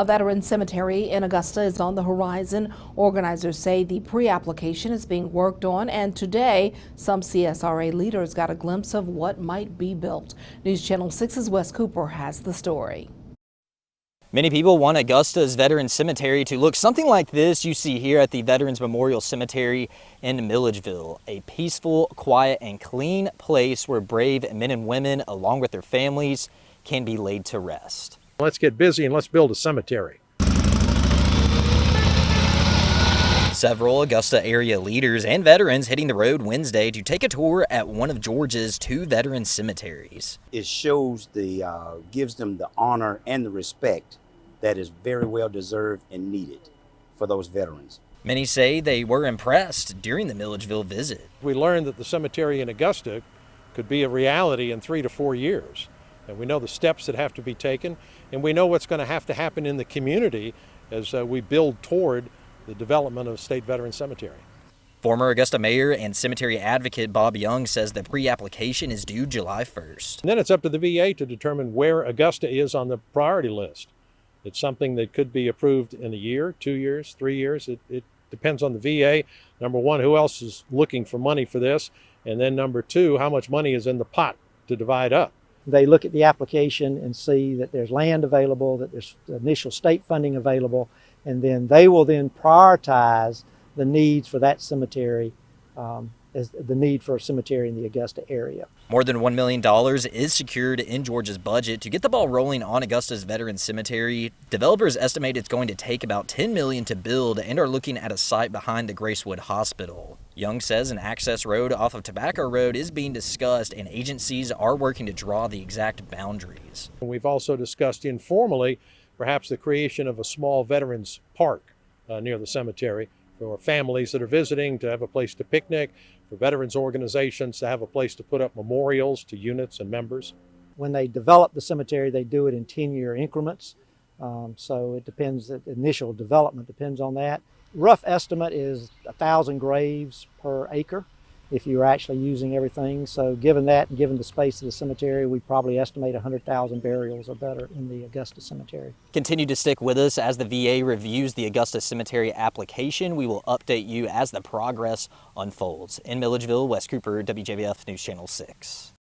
A veteran cemetery in Augusta is on the horizon. Organizers say the pre-application is being worked on, and today some CSRA leaders got a glimpse of what might be built. News Channel 6's Wes Cooper has the story. Many people want Augusta's Veterans Cemetery to look something like this you see here at the Veterans Memorial Cemetery in Milledgeville. A peaceful, quiet, and clean place where brave men and women, along with their families, can be laid to rest. Let's get busy and let's build a cemetery. Several Augusta area leaders and veterans hitting the road Wednesday to take a tour at one of Georgia's 2 veteran cemeteries. It shows gives them the honor and the respect that is very well deserved and needed for those veterans. Many say they were impressed during the Milledgeville visit. We learned that the cemetery in Augusta could be a reality in 3 to 4 years. And we know the steps that have to be taken, and we know what's going to happen in the community as we build toward the development of State Veteran Cemetery. Former Augusta Mayor and cemetery advocate Bob Young says the pre-application is due July 1st. And then it's up to the VA to determine where Augusta is on the priority list. It's something that could be approved in a year, 2 years, 3 years. It depends on the VA. Number one, who else is looking for money for this? And then number two, how much money is in the pot to divide up? They look at the application and see that there's land available, that there's initial state funding available, and then they will then prioritize the needs for that cemetery as the need for a cemetery in the Augusta area. More than $1 million is secured in Georgia's budget to get the ball rolling on Augusta's Veterans Cemetery. Developers estimate it's going to take about $10 million to build and are looking at a site behind the Gracewood Hospital. Young says an access road off of Tobacco Road is being discussed and agencies are working to draw the exact boundaries. We've also discussed informally perhaps the creation of a small veterans park near the cemetery for families that are visiting to have a place to picnic, for veterans organizations to have a place to put up memorials to units and members. When they develop the cemetery, they do it in 10-year increments. So it depends, the initial development depends on that. Rough estimate is 1,000 graves per acre if you're actually using everything. So given that and given the space of the cemetery, we probably estimate 100,000 burials or better in the Augusta Cemetery. Continue to stick with us as the VA reviews the Augusta Cemetery application. We will update you as the progress unfolds. In Milledgeville, Wes Cooper, WJBF News Channel 6.